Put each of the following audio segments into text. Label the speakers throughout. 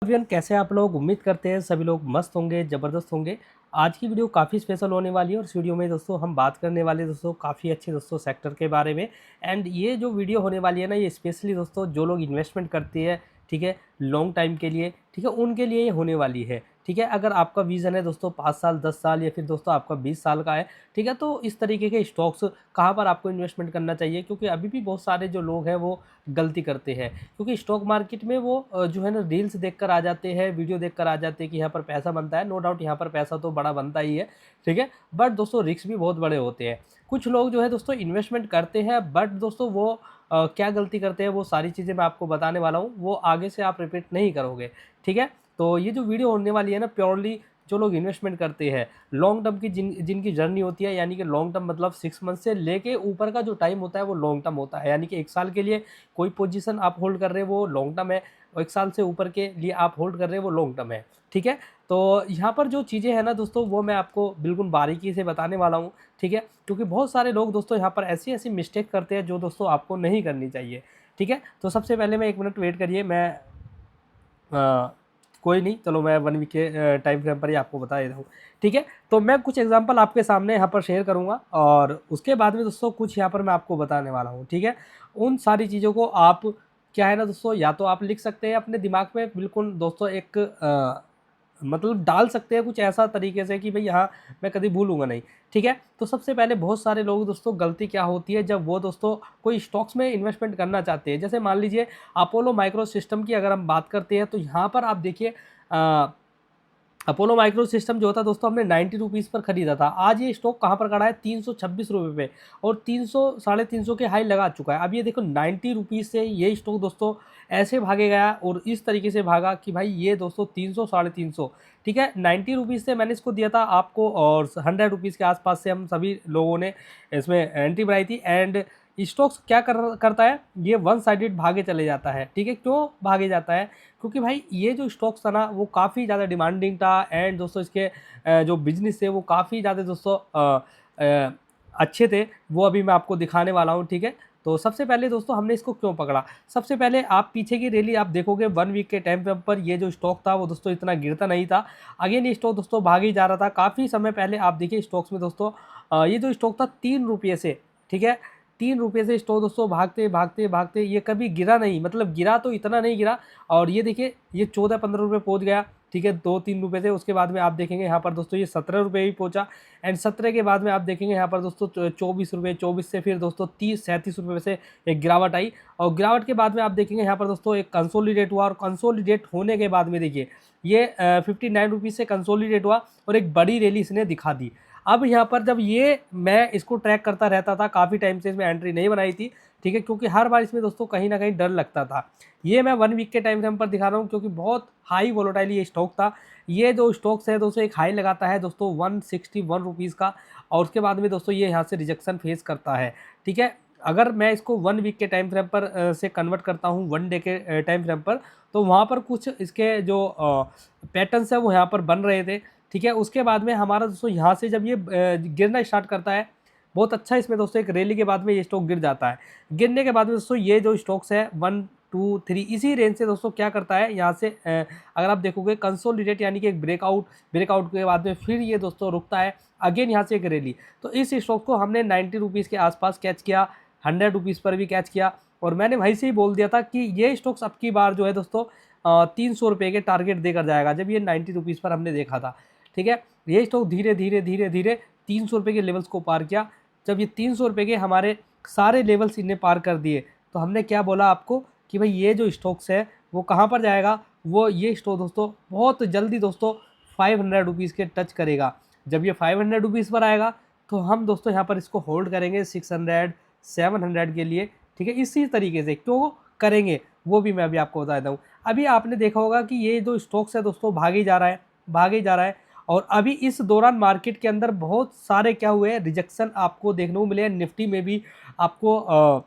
Speaker 1: Everyone, कैसे हैं आप लोग। उम्मीद करते हैं सभी लोग मस्त होंगे, ज़बरदस्त होंगे। आज की वीडियो काफ़ी स्पेशल होने वाली है और इस वीडियो में दोस्तों हम बात करने वाले हैं दोस्तों काफ़ी अच्छे दोस्तों सेक्टर के बारे में। एंड ये जो वीडियो होने वाली है ना, ये स्पेशली दोस्तों जो लोग इन्वेस्टमेंट करते हैं, ठीक है, लॉन्ग टाइम के लिए, ठीक है, उनके लिए ये होने वाली है। ठीक है, अगर आपका विज़न है दोस्तों 5 साल 10 साल या फिर दोस्तों आपका 20 साल का है, ठीक है, तो इस तरीके के स्टॉक्स कहाँ पर आपको इन्वेस्टमेंट करना चाहिए, क्योंकि अभी भी बहुत सारे जो लोग हैं वो गलती करते हैं। क्योंकि स्टॉक मार्केट में वो जो है ना, रील्स देखकर आ जाते हैं, वीडियो देखकर आ जाते हैं कि यहाँ पर पैसा बनता है। नो डाउट यहाँ पर पैसा तो बड़ा बनता ही है, ठीक है, बट दोस्तों रिस्क भी बहुत बड़े होते हैं। कुछ लोग जो है दोस्तों इन्वेस्टमेंट करते हैं, बट दोस्तों वो क्या गलती करते हैं वो सारी चीज़ें मैं आपको बताने वाला हूँ, वो आगे से आप रिपीट नहीं करोगे। ठीक है, तो ये जो वीडियो होने वाली है ना, प्योरली जो लोग इन्वेस्टमेंट करते हैं लॉन्ग टर्म की, जिनकी जर्नी होती है, यानी कि लॉन्ग टर्म मतलब 6 मंथ से लेके ऊपर का जो टाइम होता है वो लॉन्ग टर्म होता है। यानी कि 1 साल के लिए कोई पोजीशन आप होल्ड कर रहे हो वो लॉन्ग टर्म है, और 1 साल से ऊपर के लिए आप होल्ड कर रहे हो वो लॉन्ग टर्म है। ठीक है, तो यहाँ पर जो चीज़ें हैं ना दोस्तों, वो मैं आपको बिल्कुल बारीकी से बताने वाला हूँ। ठीक है, क्योंकि बहुत सारे लोग दोस्तों यहाँ पर ऐसी ऐसी मिस्टेक करते हैं जो दोस्तों आपको नहीं करनी चाहिए। ठीक है, तो सबसे पहले मैं 1 मिनट वेट करिए, मैं कोई नहीं, चलो मैं 1 वीक के टाइम फ्रेम पर ही आपको बता देता हूँ। ठीक है, तो मैं कुछ एग्जांपल आपके सामने यहाँ पर शेयर करूँगा और उसके बाद में दोस्तों कुछ यहाँ पर मैं आपको बताने वाला हूँ। ठीक है, उन सारी चीज़ों को आप क्या है ना दोस्तों, या तो आप लिख सकते हैं अपने दिमाग में, बिल्कुल दोस्तों एक मतलब डाल सकते हैं कुछ ऐसा तरीके से कि भाई हाँ, मैं कभी भूलूंगा नहीं। ठीक है, तो सबसे पहले बहुत सारे लोग दोस्तों गलती क्या होती है जब वो दोस्तों कोई स्टॉक्स में इन्वेस्टमेंट करना चाहते हैं। जैसे मान लीजिए अपोलो माइक्रो सिस्टम की अगर हम बात करते हैं, तो यहाँ पर आप देखिए अपोलो माइक्रो सिस्टम जो था दोस्तों, हमने 90 रुपीज़ पर खरीदा था। आज ये स्टॉक कहाँ पर खड़ा है, 326 रुपये पे, और 300 350 के हाई लगा चुका है। अब ये देखो 90 रुपीज़ से ये स्टॉक दोस्तों ऐसे भागे गया और इस तरीके से भागा कि भाई ये दोस्तों 300 350, ठीक है, 90 रुपीज़ से मैंने इसको दिया था आपको, और 100 रुपीज़ के आसपास से हम सभी लोगों ने इसमें एंट्री बनाई थी। एंड स्टॉक्स क्या करता है, ये वन साइडेड भागे चले जाता है। ठीक है, क्यों भागे जाता है, क्योंकि भाई ये जो स्टॉक्स था ना वो काफ़ी ज़्यादा डिमांडिंग था। एंड दोस्तों इसके जो बिजनेस थे वो काफ़ी ज़्यादा दोस्तों अच्छे थे। वो अभी मैं आपको दिखाने वाला हूँ। ठीक है, तो सबसे पहले दोस्तों हमने इसको क्यों पकड़ा, सबसे पहले आप पीछे की रैली आप देखोगे 1 वीक के टाइम फ्रेम पर, ये जो स्टॉक था वो दोस्तों इतना गिरता नहीं था। अगेन ये स्टॉक दोस्तों भाग ही जा रहा था। काफ़ी समय पहले आप देखिए स्टॉक्स में दोस्तों ये जो स्टॉक था 3 रुपये से, ठीक है, 3 रुपये से स्टॉक दोस्तों भागते भागते भागते ये कभी गिरा नहीं, मतलब गिरा तो इतना नहीं गिरा। और ये देखिए ये 14-15 रुपये पहुंच गया। ठीक है, 2-3 रुपये से, उसके बाद में आप देखेंगे यहाँ पर दोस्तों ये 17 रुपये भी पहुंचा। एंड 17 के बाद में आप देखेंगे यहाँ पर दोस्तों 24 रुपये, 24 से फिर दोस्तों 30-37 रुपये से एक गिरावट आई। और गिरावट के बाद में आप देखेंगे यहाँ पर दोस्तों एक कंसोलिडेट हुआ, और कंसोलिडेट होने के बाद में देखिए ये 59 रुपीज़ से कंसोलिडेट हुआ और एक बड़ी रैली इसने दिखा दी। अब यहाँ पर जब ये मैं इसको ट्रैक करता रहता था, काफ़ी टाइम से इसमें एंट्री नहीं बनाई थी। ठीक है, क्योंकि हर बार इसमें दोस्तों कहीं ना कहीं डर लगता था। ये मैं 1 वीक के टाइम फ्रेम पर दिखा रहा हूँ, क्योंकि बहुत हाई वोलेटाइल ये स्टॉक था। ये जो स्टॉक्स है दोस्तों एक हाई लगाता है दोस्तों 161 रुपीज़ का, और उसके बाद में दोस्तों ये यहाँ से रिजेक्शन फेस करता है। ठीक है, अगर मैं इसको 1 वीक के टाइम फ्रेम पर से कन्वर्ट करता हूँ 1 डे के टाइम फ्रेम पर, तो वहाँ पर कुछ इसके जो पैटर्न्स है वो यहाँ पर बन रहे थे। ठीक है, उसके बाद में हमारा दोस्तों यहाँ से जब ये गिरना स्टार्ट करता है, बहुत अच्छा इसमें दोस्तों एक रैली के बाद में ये स्टॉक गिर जाता है। गिरने के बाद में दोस्तों ये जो स्टॉक्स है 1-2-3 इसी रेंज से दोस्तों क्या करता है, यहाँ से अगर आप देखोगे कंसोलिडेट, यानी कि एक ब्रेकआउट के बाद में फिर ये दोस्तों रुकता है। अगेन यहाँ से एक रैली, तो इस स्टॉक को हमने 90 रुपीज़ के आसपास कैच किया, 100 रुपीज़ पर भी कैच किया। और मैंने वहीं से ही बोल दिया था कि ये स्टॉक्स अब की बार जो है दोस्तों 300 रुपये के टारगेट देकर जाएगा, जब ये 90 रुपीज़ पर हमने देखा था। ठीक है, ये स्टॉक धीरे धीरे धीरे धीरे 300 रुपये के लेवल्स को पार किया। जब ये 300 रुपये के हमारे सारे लेवल्स इन्हें पार कर दिए, तो हमने क्या बोला आपको कि भाई ये जो स्टॉक्स है वो कहाँ पर जाएगा, वो ये स्टॉक दोस्तों बहुत जल्दी दोस्तों 500 रुपीज़ के टच करेगा। जब ये 500 रुपीज़ पर आएगा तो हम दोस्तों यहाँ पर इसको होल्ड करेंगे 600-700 के लिए। ठीक है, इसी तरीके से क्यों करेंगे वो भी मैं अभी आपको बता देता हूँ। अभी आपने देखा होगा कि ये जो स्टॉक्स है दोस्तों भागे जा रहा है, भागे जा रहा है। और अभी इस दौरान मार्केट के अंदर बहुत सारे क्या हुए हैं, रिजेक्शन आपको देखने को मिले हैं। निफ्टी में भी आपको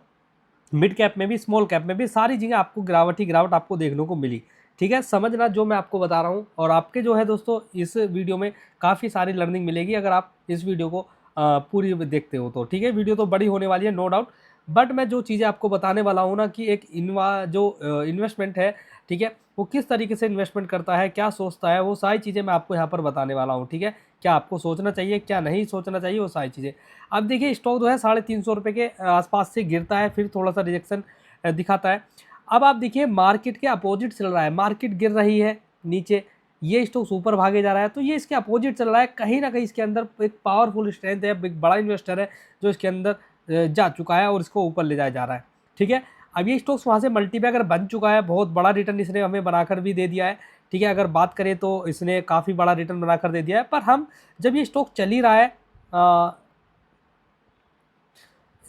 Speaker 1: मिड कैप में भी, स्मॉल कैप में भी, सारी जगह आपको गिरावट ही गिरावट आपको देखने को मिली। ठीक है, समझना जो मैं आपको बता रहा हूँ। और आपके जो है दोस्तों इस वीडियो में काफ़ी सारी लर्निंग मिलेगी अगर आप इस वीडियो को पूरी देखते हो तो। ठीक है, वीडियो तो बड़ी होने वाली है नो डाउट, बट मैं जो चीज़ें आपको बताने वाला हूँ ना कि एक इन्वेस्टमेंट है, ठीक है, वो किस तरीके से इन्वेस्टमेंट करता है, क्या सोचता है, वो सारी चीज़ें मैं आपको यहाँ पर बताने वाला हूँ, ठीक है। क्या आपको सोचना चाहिए, क्या नहीं सोचना चाहिए, वो सारी चीज़ें। अब देखिए स्टॉक जो है 350 रुपये के आसपास से गिरता है, फिर थोड़ा सा रिजेक्शन दिखाता है। अब आप देखिए मार्केट के अपोजिट चल रहा है, मार्केट गिर रही है नीचे, ये स्टॉक ऊपर भागे जा रहा है, तो ये इसके अपोजिट चल रहा है। कहीं ना कहीं इसके अंदर एक पावरफुल स्ट्रेंथ है, एक बड़ा इन्वेस्टर है जो इसके अंदर जा चुका है और इसको ऊपर ले जाया जा रहा है, ठीक है। अब ये स्टॉक्स वहाँ से मल्टीबैगर बन चुका है, बहुत बड़ा रिटर्न इसने हमें बनाकर भी दे दिया है, ठीक है। अगर बात करें तो इसने काफ़ी बड़ा रिटर्न बनाकर दे दिया है। पर हम जब ये स्टॉक चल ही रहा है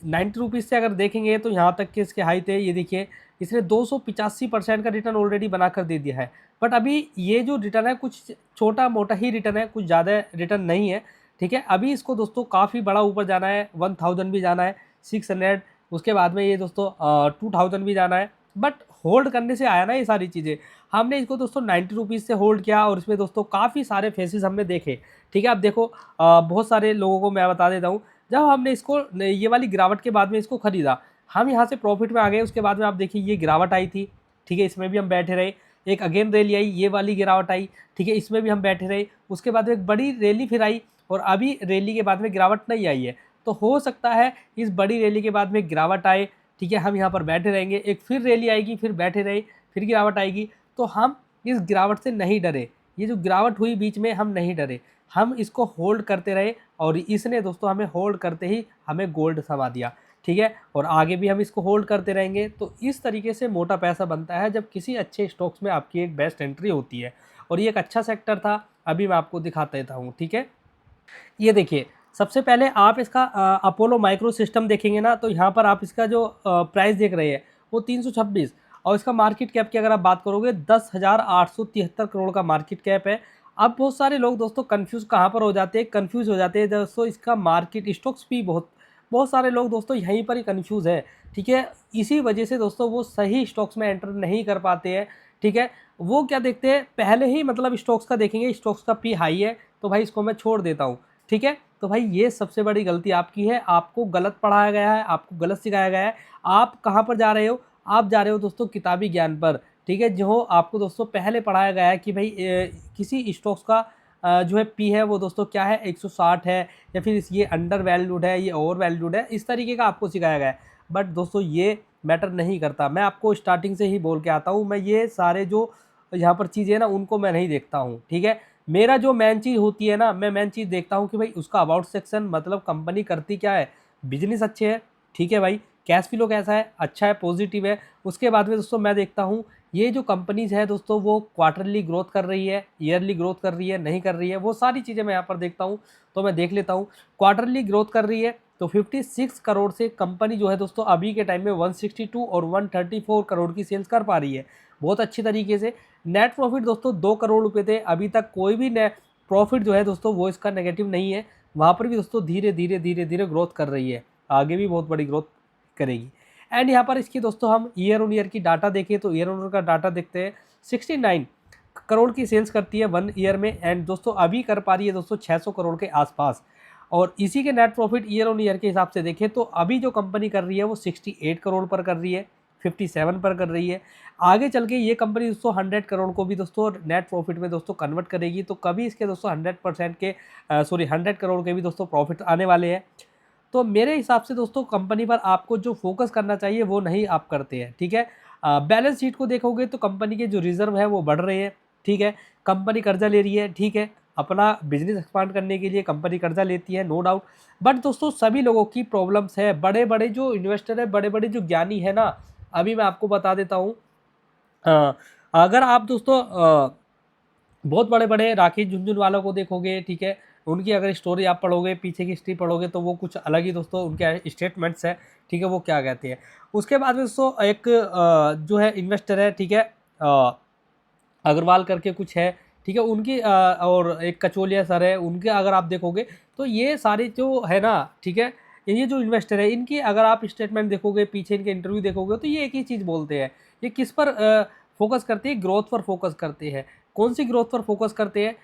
Speaker 1: 90 रुपीज़ से अगर देखेंगे तो यहाँ तक के इसके हाई थे, ये देखिए इसने 285% का रिटर्न ऑलरेडी बनाकर दे दिया है। बट अभी ये जो रिटर्न है कुछ छोटा मोटा ही रिटर्न है, कुछ ज़्यादा रिटर्न नहीं है, ठीक है। अभी इसको दोस्तों काफ़ी बड़ा ऊपर जाना है, 1000 भी जाना है, 600, उसके बाद में ये दोस्तों 2000 भी जाना है। बट होल्ड करने से आया ना ये सारी चीज़ें। हमने इसको दोस्तों 90 रुपीज़ से होल्ड किया और इसमें दोस्तों काफ़ी सारे फेसेस हमने देखे, ठीक है। अब देखो बहुत सारे लोगों को मैं बता देता हूँ, जब हमने इसको ये वाली गिरावट के बाद में इसको ख़रीदा, हम यहाँ से प्रॉफिट में आ गए। उसके बाद में आप देखिए ये गिरावट आई थी, ठीक है, इसमें भी हम बैठे रहे। एक अगेन रैली आई, ये वाली गिरावट आई, ठीक है, इसमें भी हम बैठे रहे। उसके बाद में एक बड़ी रैली फिर आई और अभी रैली के बाद में गिरावट नहीं आई है। तो हो सकता है इस बड़ी रैली के बाद में गिरावट आए, ठीक है, हम यहाँ पर बैठे रहेंगे, एक फिर रैली आएगी, फिर बैठे रहे, फिर गिरावट आएगी। तो हम इस गिरावट से नहीं डरे, ये जो गिरावट हुई बीच में हम नहीं डरे, हम इसको होल्ड करते रहे और इसने दोस्तों हमें होल्ड करते ही हमें गोल्ड थमा दिया, ठीक है। और आगे भी हम इसको होल्ड करते रहेंगे। तो इस तरीके से मोटा पैसा बनता है जब किसी अच्छे स्टॉक्स में आपकी एक बेस्ट एंट्री होती है। और ये एक अच्छा सेक्टर था, अभी मैं आपको दिखाता देता हूँ, ठीक है। ये देखिए सबसे पहले आप इसका अपोलो माइक्रो सिस्टम देखेंगे ना, तो यहाँ पर आप इसका जो प्राइस देख रहे हैं वो 326 और इसका मार्केट कैप की अगर आप बात करोगे 10,873 करोड़ का मार्केट कैप है। अब बहुत सारे लोग दोस्तों कंफ्यूज कहाँ पर हो जाते हैं, कंफ्यूज हो जाते हैं दोस्तों इसका मार्केट स्टॉक्स भी बहुत बहुत सारे लोग दोस्तों यहीं पर ही कंफ्यूज है, ठीक है। इसी वजह से दोस्तों वो सही स्टॉक्स में एंटर नहीं कर पाते हैं, ठीक है। वो क्या देखते हैं पहले ही, मतलब स्टॉक्स का देखेंगे, स्टॉक्स का पी हाई है तो भाई इसको मैं छोड़ देता हूँ, ठीक है। तो भाई ये सबसे बड़ी गलती आपकी है, आपको गलत पढ़ाया गया है, आपको गलत सिखाया गया है। आप कहाँ पर जा रहे हो, आप जा रहे हो दोस्तों किताबी ज्ञान पर, ठीक है। जो आपको दोस्तों पहले पढ़ाया गया है कि भाई किसी स्टॉक्स का जो है पी है वो दोस्तों क्या है 160 है, या फिर ये अंडर वैल्यूड है, ये ओवर वैल्यूड है, इस तरीके का आपको सिखाया गया है। बट दोस्तों ये मैटर नहीं करता। मैं आपको स्टार्टिंग से ही बोल के आता हूँ, मैं ये सारे जो यहाँ पर चीज़ें ना उनको मैं नहीं देखता हूँ, ठीक है। मेरा जो मेन चीज़ होती है ना, मैं मेन चीज़ देखता हूँ कि भाई उसका अबाउट सेक्शन, मतलब कंपनी करती क्या है, बिजनेस अच्छे है, ठीक है भाई, कैश फ्लो कैसा है, अच्छा है, पॉजिटिव है। उसके बाद में दोस्तों मैं देखता हूँ ये जो कंपनीज है दोस्तों वो क्वार्टरली ग्रोथ कर रही है, ईयरली ग्रोथ कर रही है, नहीं कर रही है, वो सारी चीज़ें मैं यहाँ पर देखता हूँ। तो मैं देख लेता हूँ क्वार्टरली ग्रोथ कर रही है तो 56 करोड़ से कंपनी जो है दोस्तों अभी के टाइम में 162 और 134 करोड़ की सेल्स कर पा रही है, बहुत अच्छी तरीके से। नेट प्रॉफिट दोस्तों 2 करोड़ रुपए थे, अभी तक कोई भी नेट प्रॉफिट जो है दोस्तों वो इसका नेगेटिव नहीं है। वहाँ पर भी दोस्तों धीरे धीरे धीरे धीरे ग्रोथ कर रही है, आगे भी बहुत बड़ी ग्रोथ करेगी। एंड यहाँ पर इसकी दोस्तों हम ईयर ऑन ईयर की डाटा देखें तो ईयर ऑन ईयर का डाटा देखते हैं, 69 करोड़ की सेल्स करती है 1 ईयर में। एंड दोस्तों अभी कर पा रही है दोस्तों 600 करोड़ के आसपास। और इसी के net profit year on year के हिसाब से देखें तो अभी जो कंपनी कर रही है वो 68 करोड़ पर कर रही है, 57 पर कर रही है। आगे चल के ये कंपनी दोस्तों 100 करोड़ को भी दोस्तों नेट प्रॉफिट में दोस्तों कन्वर्ट करेगी, तो कभी इसके दोस्तों 100% के 100 करोड़ के भी दोस्तों प्रॉफिट आने वाले हैं। तो मेरे हिसाब से दोस्तों कंपनी पर आपको जो फोकस करना चाहिए वो नहीं आप करते हैं, ठीक है। बैलेंस शीट को देखोगे तो कंपनी के जो रिजर्व है वो बढ़ रहे हैं, ठीक है। कंपनी कर्जा ले रही है, ठीक है, अपना बिजनेस एक्सपांड करने के लिए कंपनी कर्जा लेती है, नो डाउट। बट दोस्तों सभी लोगों की प्रॉब्लम्स है, बड़े बड़े जो इन्वेस्टर है, बड़े बड़े जो ज्ञानी है ना, अभी मैं आपको बता देता हूँ। अगर आप दोस्तों बहुत बड़े बड़े राकेश झुनझुनवाला को देखोगे, ठीक है, उनकी अगर स्टोरी आप पढ़ोगे, पीछे की हिस्ट्री पढ़ोगे तो वो कुछ अलग ही दोस्तों उनके स्टेटमेंट्स है, ठीक है, वो क्या कहते हैं। उसके बाद में दोस्तों एक जो है इन्वेस्टर है, ठीक है, अग्रवाल करके कुछ है, ठीक है, उनकी और एक कचोलिया सर है, उनके अगर आप देखोगे तो ये सारे जो है ना, ठीक है, ये जो इन्वेस्टर है इनकी अगर आप स्टेटमेंट देखोगे, पीछे इनके इंटरव्यू देखोगे तो ये एक ही चीज़ बोलते हैं। ये किस पर फोकस करते हैं, ग्रोथ पर फोकस करते हैं। कौन सी ग्रोथ पर फोकस करते हैं,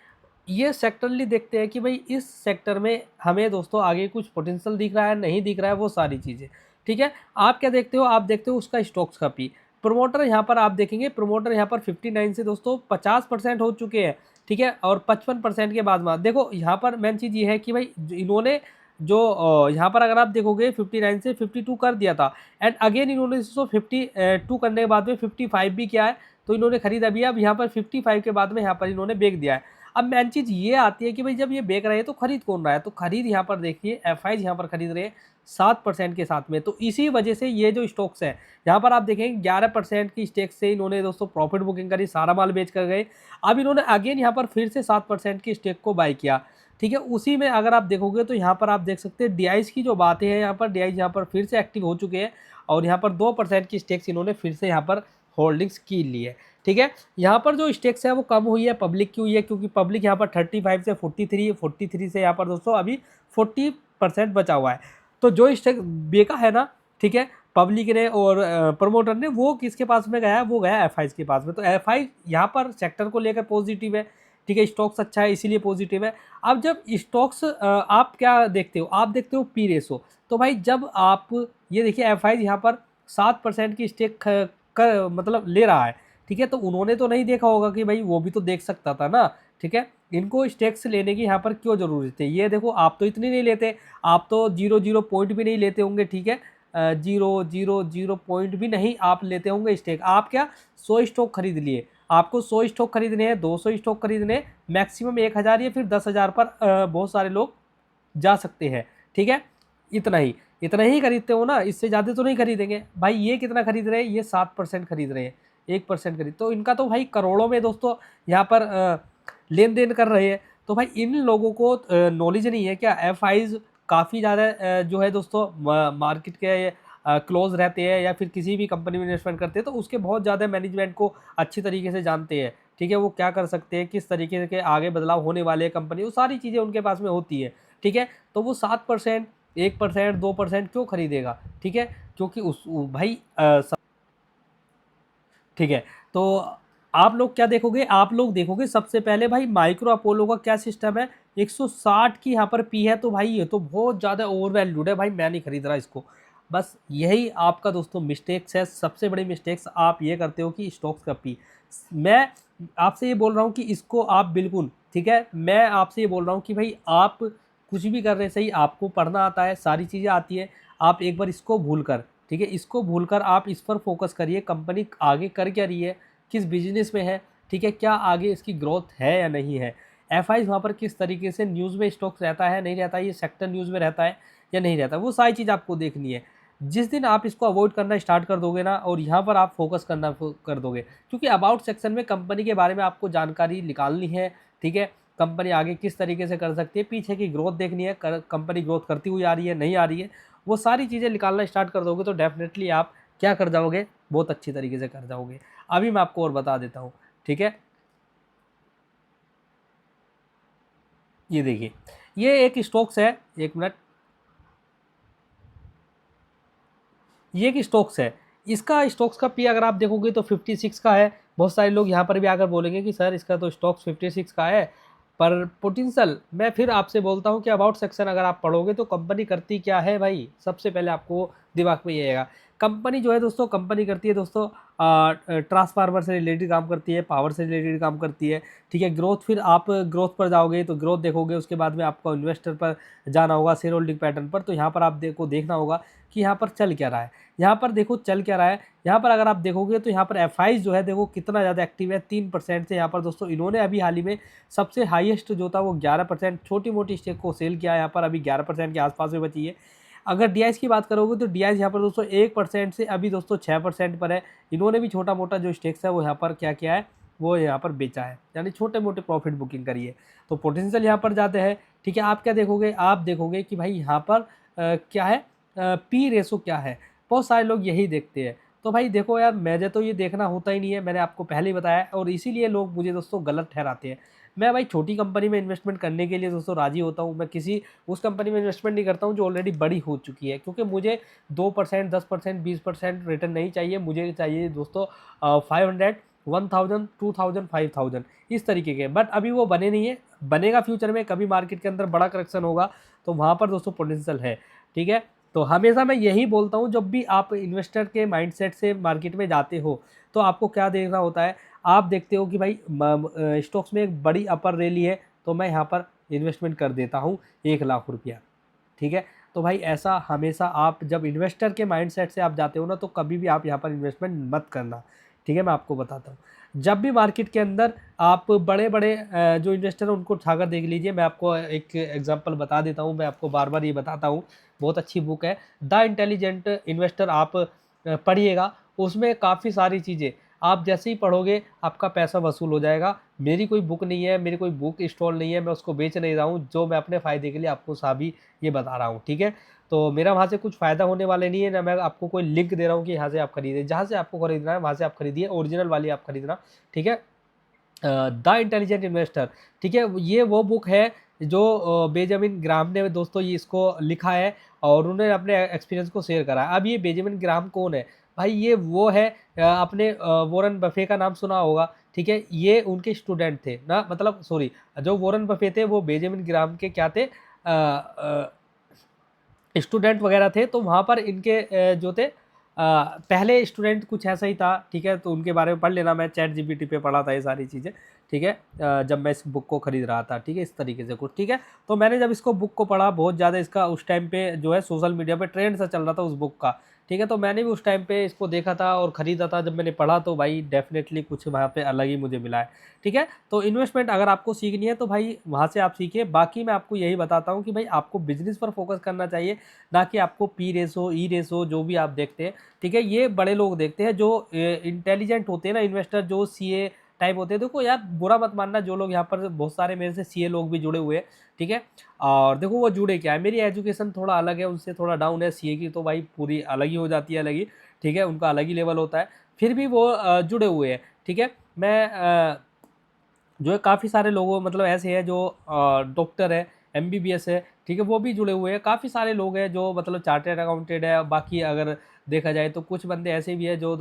Speaker 1: ये सेक्टरली देखते हैं कि भाई इस सेक्टर में हमें दोस्तों आगे कुछ पोटेंशियल दिख रहा है, नहीं दिख रहा है, वो सारी चीज़ें। ठीक है। आप क्या देखते हो, आप देखते हो उसका स्टॉक्स का पी। प्रोमोटर यहाँ पर आप देखेंगे, प्रोमोटर यहाँ पर 59 से दोस्तों 50% हो चुके हैं, ठीक है। और 55% के बाद में देखो यहाँ पर मेन चीज़ ये है कि भाई इन्होंने जो यहाँ पर अगर आप देखोगे 59 से 52 कर दिया था, एंड अगेन इन्होंने 52 करने के बाद में 55 भी किया है, तो इन्होंने खरीदा भी है। अब यहाँ पर 55 के बाद में यहाँ पर इन्होंने बेच दिया है। अब मेन चीज़ ये आती है कि भाई जब ये बेच रहे हैं तो खरीद कौन रहा है, तो खरीद यहाँ पर देखिए एफआईज यहाँ पर खरीद रहे हैं 7% के साथ में। तो इसी वजह से ये जो स्टॉक्स है यहाँ पर आप देखेंगे 11% की स्टेक से इन्होंने दोस्तों प्रॉफिट बुकिंग करी, सारा माल बेच कर गए। अब इन्होंने अगेन यहाँ पर फिर से 7% की स्टेक को बाय किया, ठीक है। उसी में अगर आप देखोगे तो यहाँ पर आप देख सकते हैं डीआईज की जो बातें हैं, यहाँ पर डीआईज यहाँ पर फिर से एक्टिव हो चुके हैं और यहाँ पर 2% की स्टेक्स इन्होंने फिर से यहाँ पर होल्डिंग्स की ली है, ठीक है। यहाँ पर जो स्टेक्स है वो कम हुई है, पब्लिक की हुई है, क्योंकि पब्लिक यहाँ पर 35 से 43 से यहाँ पर दोस्तों अभी 40% बचा हुआ है। तो जो स्टेक बेका है ना, ठीक है, पब्लिक ने और प्रमोटर ने, वो किसके पास में गया है, वो गया एफआई के पास में। तो एफआई यहाँ पर सेक्टर को लेकर पॉजिटिव है, ठीक है, स्टॉक्स अच्छा है इसीलिए पॉजिटिव है। अब जब स्टॉक्स आप क्या देखते हो, आप देखते हो पी रेशो। तो भाई जब आप ये देखिए एफआई यहाँ पर 7% की स्टेक मतलब ले रहा है, ठीक है। तो उन्होंने तो नहीं देखा होगा कि भाई वो भी तो देख सकता था ना, ठीक है। इनको स्टेक्स लेने की यहाँ पर क्यों जरूरत थी, ये देखो आप तो इतनी नहीं लेते, आप तो 0.0 पॉइंट भी नहीं लेते होंगे, ठीक है। 0.00 पॉइंट भी नहीं आप लेते होंगे स्टेक। आप क्या 100 स्टॉक खरीद लिए, आपको 100 स्टॉक खरीदने हैं, 200 स्टॉक खरीदने, मैक्सिमम 1000 या फिर 10,000 पर बहुत सारे लोग जा सकते हैं, ठीक है। इतना ही खरीदते हो ना, इससे ज़्यादा तो नहीं खरीदेंगे भाई। ये कितना खरीद रहे हैं, ये 7% खरीद रहे हैं, 1% खरीद, तो इनका तो भाई करोड़ों में दोस्तों यहाँ पर लेन देन कर रहे हैं। तो भाई इन लोगों को नॉलेज नहीं है क्या, एफआईज काफ़ी ज़्यादा जो है दोस्तों मार्केट के क्लोज रहते हैं या फिर किसी भी कंपनी में इन्वेस्टमेंट करते हैं तो उसके बहुत ज़्यादा मैनेजमेंट को अच्छी तरीके से जानते हैं, ठीक है। वो क्या कर सकते हैं, किस तरीके के आगे बदलाव होने वाले हैं कंपनी, वो सारी चीज़ें उनके पास में होती है, ठीक है। तो वो 7%, 1%, 2% क्यों खरीदेगा, ठीक है, क्योंकि भाई ठीक है। तो आप लोग क्या देखोगे, आप लोग देखोगे सबसे पहले भाई माइक्रो अपोलो का क्या सिस्टम है, 160 की यहाँ पर पी है, तो भाई ये तो बहुत ज़्यादा ओवर वैल्यूड है भाई, मैं नहीं खरीद रहा इसको। बस यही आपका दोस्तों मिस्टेक्स है, सबसे बड़ी मिस्टेक्स आप ये करते हो कि स्टॉक्स का पी। मैं आपसे ये बोल रहा हूँ कि इसको आप बिल्कुल, ठीक है, मैं आपसे ये बोल रहा हूँ कि भाई आप कुछ भी कर रहे सही, आपको पढ़ना आता है, सारी चीज़ें आती है, आप एक बार इसको भूल कर, ठीक है, इसको भूलकर आप इस पर फोकस करिए, कंपनी आगे कर क्या रही है, किस बिजनेस में है, ठीक है, क्या आगे इसकी ग्रोथ है या नहीं है, एफआईज वहाँ पर किस तरीके से न्यूज़ में स्टॉक्स रहता है नहीं रहता है, ये सेक्टर न्यूज़ में रहता है या नहीं रहता, वो सारी चीज़ आपको देखनी है। जिस दिन आप इसको अवॉइड करना स्टार्ट कर दोगे ना और यहाँ पर आप फोकस करना कर दोगे, क्योंकि अबाउट सेक्शन में कंपनी के बारे में आपको जानकारी निकालनी है, ठीक है, कंपनी आगे किस तरीके से कर सकती है, पीछे की ग्रोथ देखनी है, कंपनी ग्रोथ करती हुई आ रही है नहीं आ रही है, वो सारी चीज़ें निकालना स्टार्ट कर दोगे तो डेफिनेटली आप क्या कर जाओगे, बहुत अच्छी तरीके से कर जाओगे। अभी मैं आपको और बता देता हूँ, ठीक है। ये देखिए, ये एक स्टॉक्स है, एक मिनट, ये एक स्टॉक्स है, इसका स्टॉक्स का पी अगर आप देखोगे तो 56 का है। बहुत सारे लोग यहाँ पर भी आकर बोलेंगे कि सर इसका तो स्टॉक्स 56 का है, पर पोटेंशियल, मैं फिर आपसे बोलता हूँ कि अबाउट सेक्शन अगर आप पढ़ोगे तो कंपनी करती क्या है भाई, सबसे पहले आपको दिमाग में ये आएगा। कंपनी जो है दोस्तों, कंपनी करती है दोस्तों ट्रांसफार्मर से रिलेटेड काम करती है, पावर से रिलेटेड काम करती है, ठीक है। ग्रोथ, फिर आप ग्रोथ पर जाओगे तो ग्रोथ देखोगे, उसके बाद में आपको इन्वेस्टर पर जाना होगा, शेयर होल्डिंग पैटर्न पर। तो यहाँ पर आप देखना होगा कि यहाँ पर चल क्या रहा है, यहाँ पर देखो चल क्या रहा है। यहाँ पर अगर आप देखोगे तो यहाँ पर एफआईज जो है देखो कितना ज़्यादा एक्टिव है, 3% से यहाँ पर दोस्तों इन्होंने अभी हाल ही में सबसे हाईएस्ट जो था वो 11%, छोटी मोटी स्टेक को सेल किया, यहाँ पर अभी 11% के आसपास में बची है। अगर डीआईएस की बात करोगे तो डीआईएस यहाँ पर दोस्तों 1% से अभी दोस्तों 6% पर है। इन्होंने भी छोटा मोटा जो स्टेक्स है वो यहाँ पर क्या किया है, वो यहाँ पर बेचा है, यानी छोटे मोटे प्रॉफिट बुकिंग करी है। तो पोटेंशियल यहाँ पर जाते हैं, ठीक है। आप क्या देखोगे, आप देखोगे कि भाई यहाँ पर क्या है, पी रेशो क्या है, बहुत सारे लोग यही देखते हैं। तो भाई देखो यार, मुझे तो ये देखना होता ही नहीं है, मैंने आपको पहले ही बताया, और इसीलिए लोग मुझे दोस्तों गलत ठहराते हैं। मैं भाई छोटी कंपनी में इन्वेस्टमेंट करने के लिए दोस्तों राजी होता हूँ, मैं किसी उस कंपनी में इन्वेस्टमेंट नहीं करता हूँ जो ऑलरेडी बड़ी हो चुकी है, क्योंकि मुझे 2%, 10%, 20% रिटर्न नहीं चाहिए, मुझे चाहिए दोस्तों 500, 1000, 2000, 5000 इस तरीके के। बट अभी वो बने नहीं है, बनेगा फ्यूचर में, कभी मार्केट के अंदर बड़ा करेक्शन होगा तो वहाँ पर दोस्तों पोटेंशियल है, ठीक है। तो हमेशा मैं यही बोलता हूँ, जब भी आप इन्वेस्टर के माइंडसेट से मार्केट में जाते हो तो आपको क्या देखना होता है, आप देखते हो कि भाई स्टॉक्स में एक बड़ी अपर रैली है तो मैं यहाँ पर इन्वेस्टमेंट कर देता हूँ 1 लाख रुपया, ठीक है। तो भाई ऐसा हमेशा आप जब इन्वेस्टर के माइंडसेट से आप जाते हो ना, तो कभी भी आप यहाँ पर इन्वेस्टमेंट मत करना, ठीक है। मैं आपको बताता हूँ, जब भी मार्केट के अंदर आप बड़े बड़े जो इन्वेस्टर हैं उनको उठाकर देख लीजिए। मैं आपको एक एग्जांपल बता देता हूँ, मैं आपको बार बार ये बताता हूँ, बहुत अच्छी बुक है द इंटेलिजेंट इन्वेस्टर, आप पढ़िएगा। उसमें काफ़ी सारी चीज़ें आप जैसे ही पढ़ोगे आपका पैसा वसूल हो जाएगा। मेरी कोई बुक नहीं है, मेरी कोई बुक स्टॉल नहीं है, मैं उसको बेच नहीं रहा हूँ, जो मैं अपने फ़ायदे के लिए आपको साभी ये बता रहा हूँ, ठीक है। तो मेरा वहाँ से कुछ फ़ायदा होने वाले नहीं है, ना मैं आपको कोई लिंक दे रहा हूँ कि यहाँ से आप खरीदें। जहाँ से आपको खरीदना है वहाँ से आप खरीदिए, ओरिजिनल वाली आप खरीदना, ठीक है। द इंटेलिजेंट इन्वेस्टर, ठीक है, ये वो बुक है जो बेंजामिन ग्राहम ने दोस्तों ये इसको लिखा है और उन्होंने अपने एक्सपीरियंस को शेयर करा है। अब ये बेंजामिन ग्राहम कौन है भाई? ये वो है, आपने वॉरेन बफे का नाम सुना होगा, ठीक है। ये उनके स्टूडेंट थे ना, मतलब सॉरी, जो वॉरेन बफे थे वो बेंजामिन ग्राहम के क्या थे, स्टूडेंट वगैरह थे। तो वहाँ पर इनके जो थे पहले स्टूडेंट कुछ ऐसा ही था, ठीक है। तो उनके बारे में पढ़ लेना, मैं चैट जीपीटी पे पढ़ा था ये सारी चीज़ें, ठीक है। जब मैं इस बुक को खरीद रहा था, ठीक है, इस तरीके से कुछ, ठीक है। तो मैंने जब इसको बुक को पढ़ा, बहुत ज़्यादा इसका उस टाइम पे जो है सोशल मीडिया पे ट्रेंड सा चल रहा था उस बुक का, ठीक है। तो मैंने भी उस टाइम पे इसको देखा था और ख़रीदा था। जब मैंने पढ़ा तो भाई डेफिनेटली कुछ वहाँ पे अलग ही मुझे मिला है, ठीक है। तो इन्वेस्टमेंट अगर आपको सीखनी है तो भाई वहाँ से आप सीखिए। बाकी मैं आपको यही बताता हूँ कि भाई आपको बिजनेस पर फोकस करना चाहिए, ना कि आपको पी रेशो, ई रेशो जो भी आप देखते हैं, ठीक है, ये बड़े लोग देखते हैं जो इंटेलिजेंट होते हैं ना इन्वेस्टर, जो सीए टाइप होते हैं। देखो यार, बुरा मत मानना, जो लोग यहाँ पर बहुत सारे मेरे से सीए लोग भी जुड़े हुए हैं, ठीक है। और देखो वो जुड़े क्या है, मेरी एजुकेशन थोड़ा अलग है, उनसे थोड़ा डाउन है। सीए की तो भाई पूरी अलग ही हो जाती है, अलग ही, ठीक है, उनका अलग ही लेवल होता है, फिर भी वो जुड़े हुए हैं, ठीक है। मैं जो है काफ़ी सारे लोगों मतलब ऐसे हैं जो डॉक्टर है, एमबीबीएस है, ठीक है, वो भी जुड़े हुए हैं। काफ़ी सारे लोग हैं जो मतलब चार्टर्ड अकाउंटेंट है। बाकी अगर देखा जाए तो कुछ बंदे ऐसे भी हैं जो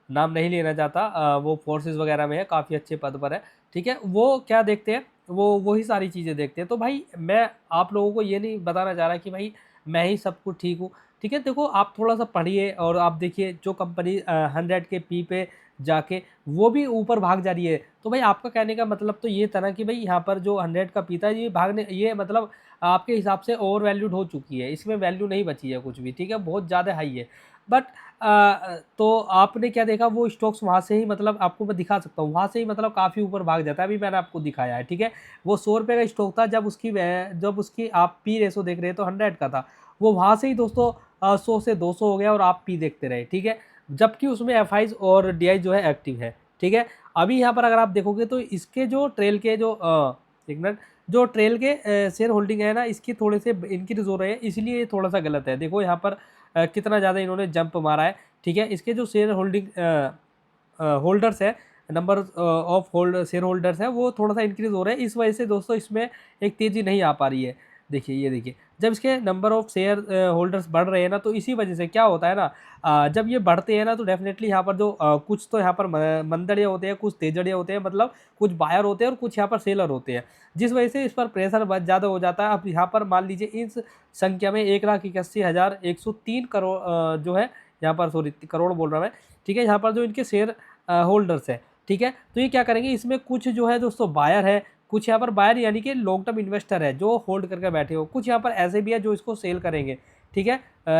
Speaker 1: नाम नहीं लेना चाहता, वो फोर्सेस वगैरह में है, काफ़ी अच्छे पद पर है, ठीक है। वो क्या देखते हैं, वो वही सारी चीज़ें देखते हैं। तो भाई मैं आप लोगों को ये नहीं बताना चाह रहा कि भाई मैं ही सब कुछ ठीक हूँ, ठीक है। देखो आप थोड़ा सा पढ़िए और आप देखिए जो कंपनी 100 के पी पे जाके वो भी ऊपर भाग जा रही है, तो भाई आपका कहने का मतलब तो ये था ना कि भाई यहाँ पर जो 100 का पीता है ये भागने, ये मतलब आपके हिसाब से ओवर वैल्यूड हो चुकी है, इसमें वैल्यू नहीं बची है कुछ भी, ठीक है, बहुत ज़्यादा हाई है। बट तो आपने क्या देखा, वो स्टॉक्स वहाँ से ही मतलब आपको मैं दिखा सकता हूँ, वहाँ से ही मतलब काफ़ी ऊपर भाग जाता है। अभी मैंने आपको दिखाया है, ठीक है। वो 100 रुपये का स्टॉक था, जब उसकी आप पी रेशो देख रहे हैं तो 100 का था, वो वहाँ से ही दोस्तों 100 से 200 हो गया और आप पी देखते रहे, ठीक है। जबकि उसमें एफ और डी जो है एक्टिव है, ठीक है। अभी यहाँ पर अगर आप देखोगे तो इसके जो ट्रेल के जो एक मिनट, जो ट्रेल के शेयर होल्डिंग है ना, इसकी थोड़े से इंक्रीज हो रहे हैं, इसलिए ये थोड़ा सा गलत है। देखो यहाँ पर कितना ज़्यादा इन्होंने जंप मारा है, ठीक है। इसके जो शेयर होल्डिंग होल्डर्स है, number of hold share holders है, वो थोड़ा सा इंक्रीज हो रहा है। इस वजह से दोस्तों इसमें एक तेज़ी नहीं आ पा रही है। देखिए ये देखिए, जब इसके नंबर ऑफ शेयर होल्डर्स बढ़ रहे हैं ना, तो इसी वजह से क्या होता है ना, जब ये बढ़ते हैं ना तो डेफिनेटली यहाँ पर जो कुछ तो यहाँ पर मंदड़िया होते हैं, कुछ तेजड़िया होते हैं, मतलब कुछ बायर होते हैं और कुछ यहाँ पर सेलर होते हैं, जिस वजह से इस पर प्रेशर बहुत ज़्यादा हो जाता है। अब यहाँ पर मान लीजिए इस संख्या में 1,81,103 करोड़ जो है यहाँ पर, सॉरी करोड़ बोल रहा मैं, ठीक है, यहाँ पर जो इनके शेयर होल्डर्स है, ठीक है। तो ये क्या करेंगे, इसमें कुछ जो है दोस्तों बायर है, कुछ यहाँ पर बायर यानी कि लॉन्ग टर्म इन्वेस्टर है जो होल्ड करके बैठे हो, कुछ यहाँ पर ऐसे भी है जो इसको सेल करेंगे, ठीक है,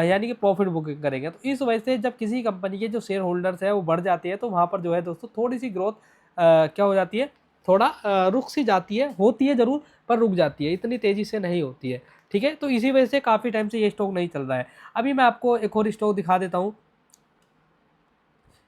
Speaker 1: यानी कि प्रॉफिट बुकिंग करेंगे। तो इस वजह से जब किसी कंपनी के जो शेयर होल्डर्स है वो बढ़ जाते हैं, तो वहाँ पर जो है दोस्तों थोड़ी सी ग्रोथ क्या हो जाती है, थोड़ा रुक सी जाती है, होती है ज़रूर पर रुक जाती है, इतनी तेज़ी से नहीं होती है, ठीक है। तो इसी वजह से काफ़ी टाइम से ये स्टॉक नहीं चल रहा है। अभी मैं आपको एक और स्टॉक दिखा देता हूँ,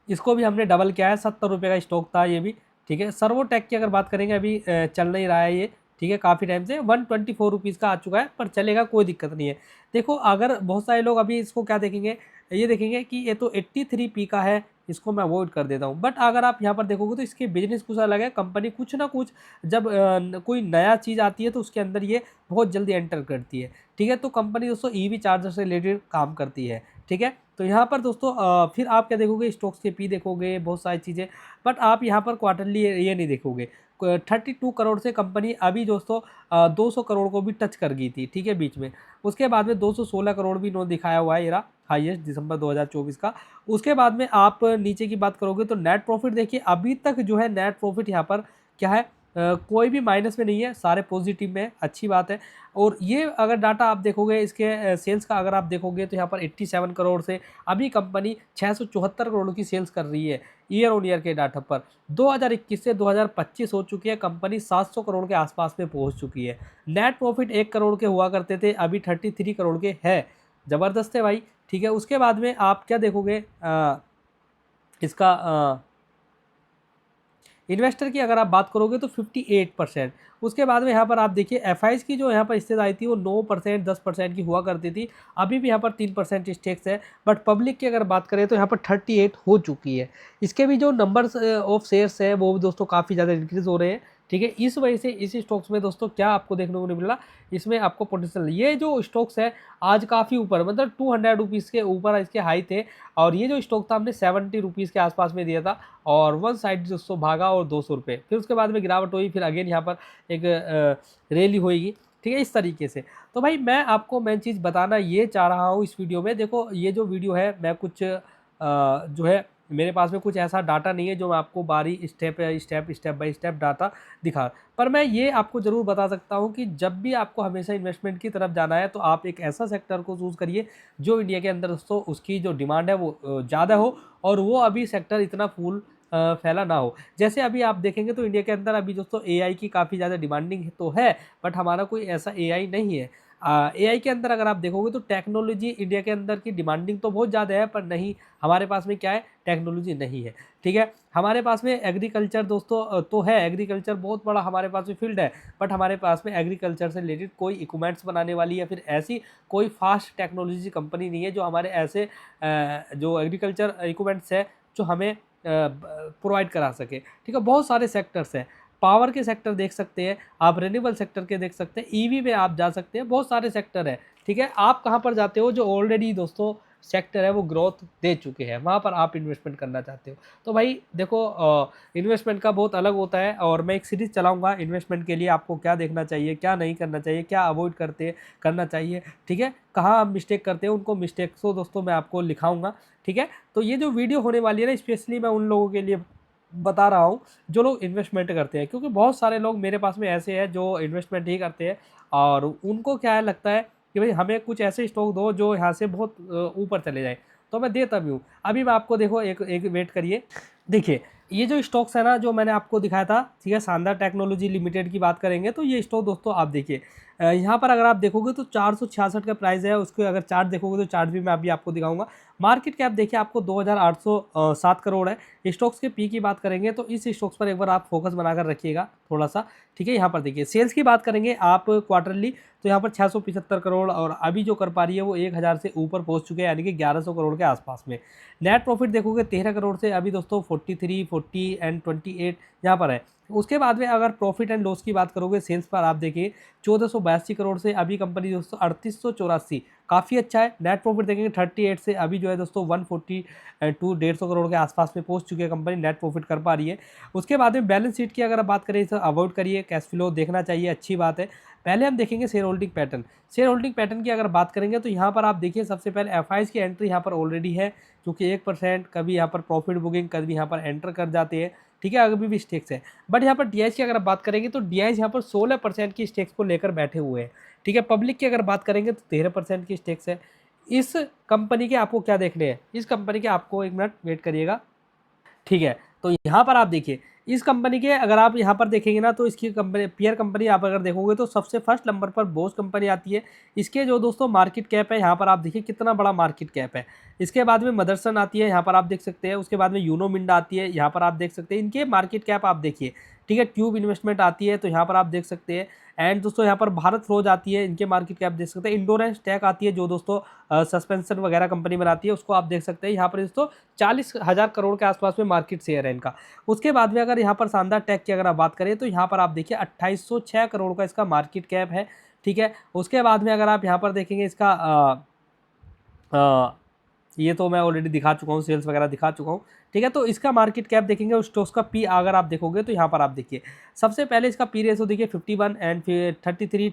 Speaker 1: इसको भी हमने डबल किया है, 70 रुपये का स्टॉक था ये भी, ठीक है। सर्वोटेक की अगर बात करेंगे, अभी चल नहीं रहा है ये, ठीक है, काफ़ी टाइम से 124 रुपीज़ का आ चुका है, पर चलेगा, कोई दिक्कत नहीं है। देखो अगर बहुत सारे लोग अभी इसको क्या देखेंगे, ये देखेंगे कि ये तो 83 का है, इसको मैं अवॉइड कर देता हूँ। बट अगर आप यहाँ पर देखोगे तो इसके बिजनेस कुछ अलग है, कंपनी कुछ ना कुछ जब कोई नया चीज़ आती है तो उसके अंदर ये बहुत जल्दी एंटर करती है, ठीक है। तो कंपनी दोस्तों ईवी चार्जर से रिलेटेड काम करती है, ठीक है। तो यहाँ पर दोस्तों फिर आप क्या देखोगे, स्टॉक्स के पी देखोगे, बहुत सारी चीज़ें, बट आप यहाँ पर क्वार्टरली ये नहीं देखोगे। 32 करोड़ से कंपनी अभी दोस्तों 200 करोड़ को भी टच कर गई थी, ठीक है, बीच में। उसके बाद में 216 करोड़ भी नो दिखाया हुआ है, ये रहा हाईएस्ट दिसंबर 2024 का। उसके बाद में आप नीचे की बात करोगे तो नेट प्रॉफिट देखिए, अभी तक जो है नेट प्रॉफिट यहाँ पर क्या है, कोई भी माइनस में नहीं है, सारे पॉजिटिव में है, अच्छी बात है। और ये अगर डाटा आप देखोगे इसके सेल्स का अगर आप देखोगे तो यहाँ पर 87 करोड़ से अभी कंपनी 674 करोड़ की सेल्स कर रही है ईयर ऑन ईयर के डाटा पर। 2021 से 2025 हो चुकी है, कंपनी 700 करोड़ के आसपास में पहुंच चुकी है। नेट प्रॉफिट 1 करोड़ के हुआ करते थे, अभी 33 करोड़ के है, ज़बरदस्त है भाई, ठीक है। उसके बाद में आप क्या देखोगे, इसका इन्वेस्टर की अगर आप बात करोगे तो 58%। उसके बाद में यहाँ पर आप देखिए एफआईज की जो यहाँ पर हिस्सेदारी थी वो 9% 10% की हुआ करती थी, अभी भी यहाँ पर 3% स्टेक्स है। बट पब्लिक की अगर बात करें तो यहाँ पर 38 हो चुकी है। इसके भी जो नंबर्स ऑफ शेयर्स है वो भी दोस्तों काफ़ी ज़्यादा इंक्रीज हो रहे हैं, ठीक है। इस वजह से इस स्टॉक्स में दोस्तों क्या आपको देखने को नहीं मिल रहा, इसमें आपको पोटेंशियल, ये जो स्टॉक्स है आज काफ़ी ऊपर, मतलब 200 रुपीज़ के ऊपर इसके हाई थे। और ये जो स्टॉक था हमने 70 रुपीज़ के आसपास में दिया था, और वन साइड दोस्तों भागा और 200 रुपये, फिर उसके बाद में गिरावट हुई, फिर अगेन यहाँ पर एक रैली होएगी, ठीक है, इस तरीके से। तो भाई मैं आपको मेन चीज़ बताना ये चाह रहा हूँ इस वीडियो में। देखो ये जो वीडियो है मैं कुछ जो है मेरे पास में कुछ ऐसा डाटा नहीं है जो मैं आपको बारी स्टेप बाय स्टेप डाटा दिखा, पर मैं ये आपको ज़रूर बता सकता हूँ कि जब भी आपको हमेशा इन्वेस्टमेंट की तरफ जाना है तो आप एक ऐसा सेक्टर को चूज़ करिए जो इंडिया के अंदर दोस्तों उसकी जो डिमांड है वो ज़्यादा हो, और वो अभी सेक्टर इतना फूल फैला ना हो। जैसे अभी आप देखेंगे तो इंडिया के अंदर अभी दोस्तों एआई की काफ़ी ज़्यादा डिमांडिंग तो है, बट हमारा कोई ऐसा एआई नहीं है। एआई के अंदर अगर आप देखोगे तो टेक्नोलॉजी इंडिया के अंदर की डिमांडिंग तो बहुत ज़्यादा है, पर नहीं हमारे पास में क्या है, टेक्नोलॉजी नहीं है, ठीक है। हमारे पास में एग्रीकल्चर दोस्तों तो है, एग्रीकल्चर बहुत बड़ा हमारे पास में फील्ड है, बट हमारे पास में एग्रीकल्चर से रिलेटेड कोई इक्विपमेंट्स बनाने वाली या फिर ऐसी कोई फास्ट टेक्नोलॉजी कंपनी नहीं है जो हमारे ऐसे जो एग्रीकल्चर इक्विपमेंट्स है जो हमें प्रोवाइड करा सके, ठीक है। बहुत सारे सेक्टर्स हैं, पावर के सेक्टर देख सकते हैं आप, रेन्यूएबल सेक्टर के देख सकते हैं, ईवी में आप जा सकते हैं, बहुत सारे सेक्टर है, ठीक है। आप कहाँ पर जाते हो, जो ऑलरेडी दोस्तों सेक्टर है वो ग्रोथ दे चुके हैं, वहाँ पर आप इन्वेस्टमेंट करना चाहते हो। तो भाई देखो इन्वेस्टमेंट का बहुत अलग होता है, और मैं एक सीरीज़ चलाऊंगा इन्वेस्टमेंट के लिए, आपको क्या देखना चाहिए, क्या नहीं करना चाहिए, क्या अवॉइड करना चाहिए, ठीक है, कहाँ आप मिस्टेक करते हैं, उनको मिस्टेक्स को दोस्तों मैं आपको लिखाऊंगा, ठीक है। तो ये जो वीडियो होने वाली है ना, स्पेशली मैं उन लोगों के लिए बता रहा हूँ जो लोग इन्वेस्टमेंट करते हैं, क्योंकि बहुत सारे लोग मेरे पास में ऐसे हैं जो इन्वेस्टमेंट ही करते हैं, और उनको क्या है लगता है कि भाई हमें कुछ ऐसे स्टॉक दो जो यहाँ से बहुत ऊपर चले जाए, तो मैं देता भी हूँ। अभी मैं आपको देखो एक वेट करिए, देखिए ये जो स्टॉक्स है ना जो मैंने आपको दिखाया था, ठीक है, शानदार टेक्नोलॉजी लिमिटेड की बात करेंगे तो ये स्टॉक दोस्तों आप देखिए यहाँ पर अगर आप देखोगे तो 466 का प्राइस है, उसके अगर चार्ट देखोगे तो चार्ट भी मैं अभी आपको दिखाऊंगा। मार्केट कैप देखिए आपको 2807 करोड़ है। स्टॉक्स के पी की बात करेंगे तो इस स्टॉक्स पर एक बार आप फोकस बनाकर रखिएगा थोड़ा सा, ठीक है। यहाँ पर देखिए सेल्स की बात करेंगे आप क्वार्टरली, तो यहाँ पर 675 करोड़, और अभी जो कर पा रही है वो 1000 से ऊपर पहुँच चुके हैं, यानी कि 1100 करोड़ के आसपास में। नेट प्रॉफिट देखोगे 13 करोड़ से अभी दोस्तों 43, 40 एंड 28 यहाँ पर है। उसके बाद में अगर प्रॉफिट एंड लॉस की बात करोगे सेल्स पर आप देखिए 1482 करोड़ से अभी कंपनी दोस्तों 3884, काफ़ी अच्छा है। नेट प्रॉफिट देखेंगे 38 से अभी जो है दोस्तों 142 150 करोड़ के आसपास में पहुंच चुकी है कंपनी, नेट प्रॉफिट कर पा रही है। उसके बाद में बैलेंस शीट की अगर आप बात करें तो अवॉइड करिए, कैश फ्लो देखना चाहिए, अच्छी बात है। पहले हम देखेंगे share holding pattern. Share holding pattern की अगर बात करेंगे तो यहाँ पर आप देखिए सबसे पहले एफआईज की एंट्री यहाँ पर ऑलरेडी है, क्योंकि 1% कभी यहाँ पर प्रॉफिट बुकिंग कभी यहाँ पर एंटर कर जाते हैं, ठीक है, अभी भी स्टेक्स है। बट यहाँ पर डीआईएस की अगर आप बात करेंगे तो डीआईएस यहाँ पर 16% की स्टेक्स को लेकर बैठे हुए हैं, ठीक है। पब्लिक की अगर बात करेंगे तो 13% की स्टेक्स है। इस कंपनी के आपको क्या देखने हैं, इस कंपनी के आपको एक मिनट वेट करिएगा, ठीक है। तो यहाँ पर आप देखिए इस कंपनी के अगर आप यहाँ पर देखेंगे ना तो इसकी कंपनी पीयर कंपनी आप अगर देखोगे तो सबसे फर्स्ट नंबर पर बोस कंपनी आती है। इसके जो दोस्तों मार्केट कैप है यहाँ पर आप देखिए कितना बड़ा मार्केट कैप है। इसके बाद में मदरसन आती है, यहाँ पर आप देख सकते हैं। उसके बाद में यूनो मिंडा आती है, यहाँ पर आप देख सकते हैं। इनके मार्केट कैप आप देखिए, ठीक है। ट्यूब इन्वेस्टमेंट आती है तो यहाँ पर आप देख सकते हैं। एंड दोस्तों यहाँ पर भारत फ्लोज आती है, इनके मार्केट कैप देख सकते हैं। इंडोरेंस टेक आती है जो दोस्तों सस्पेंशन वगैरह कंपनी बनाती है, उसको आप देख सकते हैं। यहाँ पर दोस्तों 40,000 करोड़ के आसपास में मार्केट शेयर है इनका। उसके बाद में अगर यहाँ पर शानदार टेक की अगर आप बात करें तो यहाँ पर आप देखिए 2806 करोड़ का इसका मार्केट कैप है, ठीक है। उसके बाद में अगर आप यहाँ पर देखेंगे इसका ये तो मैं ऑलरेडी दिखा चुका हूँ, सेल्स वगैरह दिखा चुका हूँ, ठीक है। तो इसका मार्केट कैप देखेंगे, उस स्टॉक्स का पी अगर आप देखोगे तो यहाँ पर आप देखिए सबसे पहले इसका पी रेशो देखिए 51 एंड फिर 33,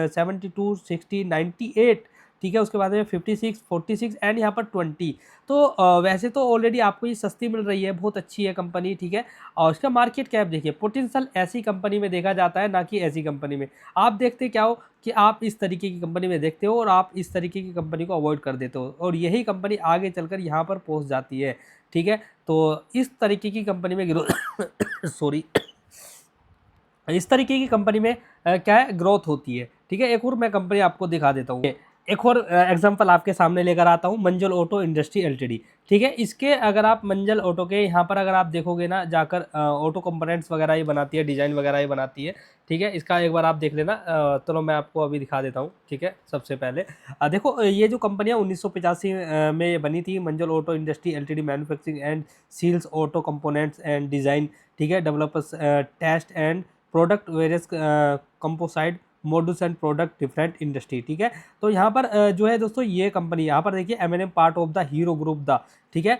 Speaker 1: 72, 60, 98, ठीक है। उसके बाद में 56, 46 एंड यहाँ पर 20। तो वैसे तो ऑलरेडी आपको ये सस्ती मिल रही है, बहुत अच्छी है कंपनी, ठीक है। और इसका मार्केट कैप देखिए, पोटेंशियल ऐसी कंपनी में देखा जाता है, ना कि ऐसी कंपनी में। आप देखते क्या हो कि आप इस तरीके की कंपनी में देखते हो और आप इस तरीके की कंपनी को अवॉइड कर देते हो, और यही कंपनी आगे चलकर यहाँ पर पहुँच जाती है, ठीक है। तो इस तरीके की कंपनी में ग्रोथ सॉरी इस तरीके की कंपनी में क्या है, ग्रोथ होती है, ठीक है। एक और मैं कंपनी आपको दिखा देता हूँ, एक और एग्जांपल आपके सामने लेकर आता हूँ, मंजल ऑटो इंडस्ट्री एलटीडी, ठीक है। इसके अगर आप मंजल ऑटो के यहाँ पर अगर आप देखोगे ना जाकर, ऑटो कंपोनेंट्स वगैरह ये बनाती है, डिज़ाइन वगैरह ये बनाती है, ठीक है। इसका एक बार आप देख लेना, चलो मैं आपको अभी दिखा देता हूँ, ठीक है। सबसे पहले देखो ये जो कंपनियाँ 1985 में ये बनी थी, Munjal auto industry LTD, manufacturing and sells auto components and design, ठीक है, developers test and product various composite modules and product different industry, ठीक है। तो यहाँ पर जो है दोस्तों, ये कंपनी यहाँ पर देखिए am part of the Hero group the, ठीक है।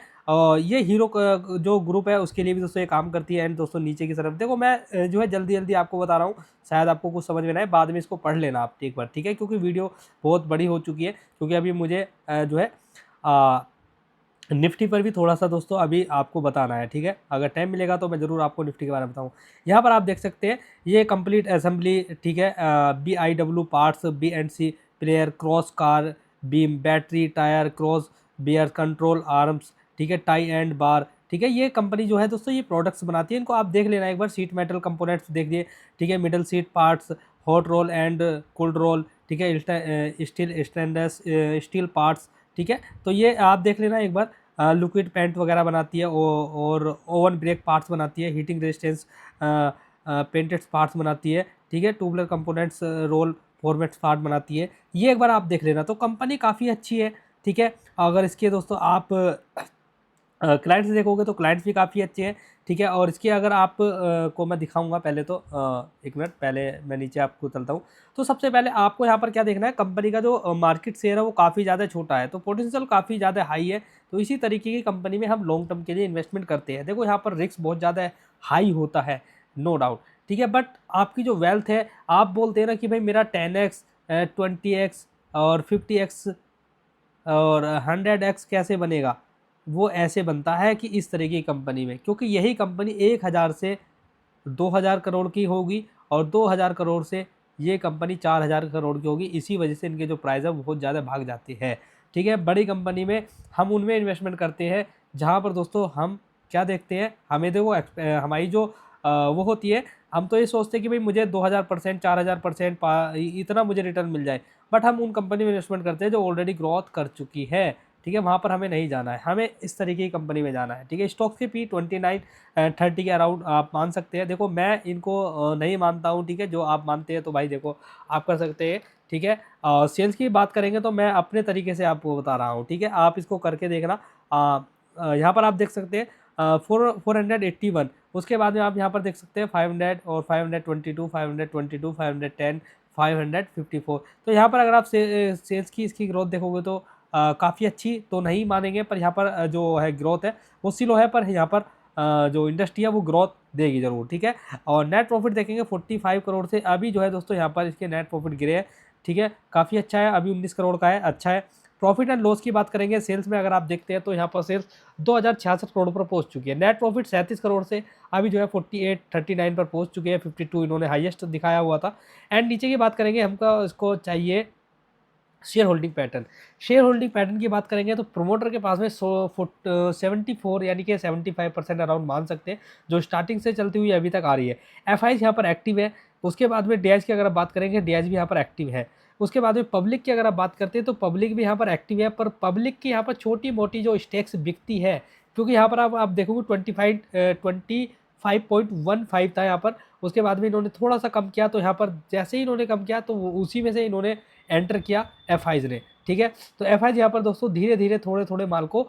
Speaker 1: ये हीरो जो ग्रुप है उसके लिए भी दोस्तों ये काम करती है। एंड दोस्तों नीचे की तरफ देखो, मैं जो है जल्दी जल्दी आपको बता रहा हूँ, शायद आपको कुछ समझ में ना आए, बाद में इसको पढ़ लेना आप एक बार, ठीक है, क्योंकि वीडियो बहुत बड़ी हो चुकी है। क्योंकि अभी मुझे जो है निफ्टी पर भी थोड़ा सा दोस्तों अभी आपको बताना है, ठीक है। अगर टाइम मिलेगा तो मैं ज़रूर आपको निफ्टी के बारे में बताऊँ। यहाँ पर आप देख सकते हैं ये कंप्लीट असेंबली, ठीक है, BIW parts, BNC player, cross car beam, battery, tyre, cross bear, control arms, ठीक है, टाई एंड बार, ठीक है। ये कंपनी जो है दोस्तों ये प्रोडक्ट्स बनाती है, इनको आप देख लेना एक बार। सीट मेटल कंपोनेंट्स देखिए, ठीक है, middle seat parts, hot roll and cold roll, ठीक है, स्टील स्टेनलेस स्टील पार्ट्स, ठीक है। तो ये आप देख लेना एक बार। लिक्विड पेंट वगैरह बनाती है, और ओवन ब्रेक पार्ट्स बनाती है, हीटिंग रेजिस्टेंस पेंटेड पार्ट्स बनाती है, ठीक है, tubular components roll formats part बनाती है। ये एक बार आप देख लेना। तो कंपनी काफ़ी अच्छी है, ठीक है। अगर इसके दोस्तों आप क्लाइंट्स देखोगे तो क्लाइंट्स भी काफ़ी अच्छे हैं, ठीक है। और इसके अगर आप को मैं दिखाऊंगा, पहले तो एक मिनट, पहले मैं नीचे आपको चलता हूँ। तो सबसे पहले आपको यहाँ पर क्या देखना है, कंपनी का जो मार्केट शेयर है वो काफ़ी ज़्यादा छोटा है, तो पोटेंशियल काफ़ी ज़्यादा हाई है। तो इसी तरीके की कंपनी में हम लॉन्ग टर्म के लिए इन्वेस्टमेंट करते हैं। देखो यहाँ पर रिस्क बहुत ज़्यादा हाई होता है, नो डाउट, ठीक है। बट आपकी जो वेल्थ है, आप बोलते हैं ना कि भाई मेरा 10x 20x और 50x और 100x कैसे बनेगा, वो ऐसे बनता है कि इस तरह की कंपनी में, क्योंकि यही कंपनी 1000 से 2000 करोड़ की होगी, और 2000 करोड़ से ये कंपनी 4000 करोड़ की होगी। इसी वजह से इनके जो प्राइस है वो बहुत ज़्यादा भाग जाती है, ठीक है। बड़ी कंपनी में हम उनमें इन्वेस्टमेंट करते हैं जहाँ पर दोस्तों हम क्या देखते हैं, हमें देखो हमारी जो वो होती है, हम तो ये सोचते हैं कि भाई मुझे 2000%, 4000% इतना मुझे रिटर्न मिल जाए। बट हम उन कंपनी में इन्वेस्टमेंट करते हैं जो ऑलरेडी ग्रोथ कर चुकी है, ठीक है। वहाँ पर हमें नहीं जाना है, हमें इस तरीके की कंपनी में जाना है, ठीक है। स्टॉक्स के P29 30 के अराउंड आप मान सकते हैं। देखो मैं इनको नहीं मानता हूँ, ठीक है। जो आप मानते हैं तो भाई देखो आप कर सकते हैं, ठीक है। सेल्स की बात करेंगे तो मैं अपने तरीके से आपको बता रहा हूँ, ठीक है। आप इसको करके देखना। यहाँ पर आप देख सकते हैं 481, उसके बाद में आप यहाँ पर देख सकते हैं 500 और 522, 522, 510, 554। तो यहाँ पर अगर आप सेल्स की इसकी ग्रोथ देखोगे तो काफ़ी अच्छी तो नहीं मानेंगे, पर यहाँ पर जो है ग्रोथ है वो स्लो है, पर यहाँ पर जो इंडस्ट्री है वो ग्रोथ देगी ज़रूर, ठीक है। और नेट प्रॉफिट देखेंगे 45 करोड़ से अभी जो है दोस्तों यहाँ पर इसके नेट प्रॉफिट गिरे हैं, ठीक है। काफ़ी अच्छा है, अभी 19 करोड़ का है, अच्छा है। प्रॉफिट एंड लॉस की बात करेंगे, सेल्स में अगर आप देखते हैं तो यहाँ पर सेल्स 2066 करोड़ पर पहुंच चुकी है। नेट प्रॉफिट 37 करोड़ से अभी जो है 39 पर पहुंच चुके हैं, 52 इन्होंने हाईएस्ट दिखाया हुआ था। एंड नीचे की बात करेंगे, हमको इसको चाहिए share holding pattern. Share holding pattern की बात करेंगे तो प्रमोटर के पास में 74 यानी कि 75% अराउंड मान सकते हैं, जो स्टार्टिंग से चलती हुई अभी तक आ रही है। एफआईज यहाँ पर एक्टिव है। उसके बाद में डीएच की अगर आप बात करेंगे, डीएच भी यहाँ पर एक्टिव है। उसके बाद में पब्लिक की अगर आप बात करते हैं तो पब्लिक भी यहाँ पर एक्टिव है, पर पब्लिक की यहाँ पर छोटी मोटी जो स्टेक्स बिकती है, क्योंकि यहाँ पर आप देखोगे 25.15 था यहाँ पर। उसके बाद में इन्होंने थोड़ा सा कम किया, तो यहाँ पर जैसे ही इन्होंने कम किया तो उसी में से इन्होंने एंटर किया एफआईज ने, ठीक है। तो एफआईज यहाँ पर दोस्तों धीरे धीरे थोड़े थोड़े माल को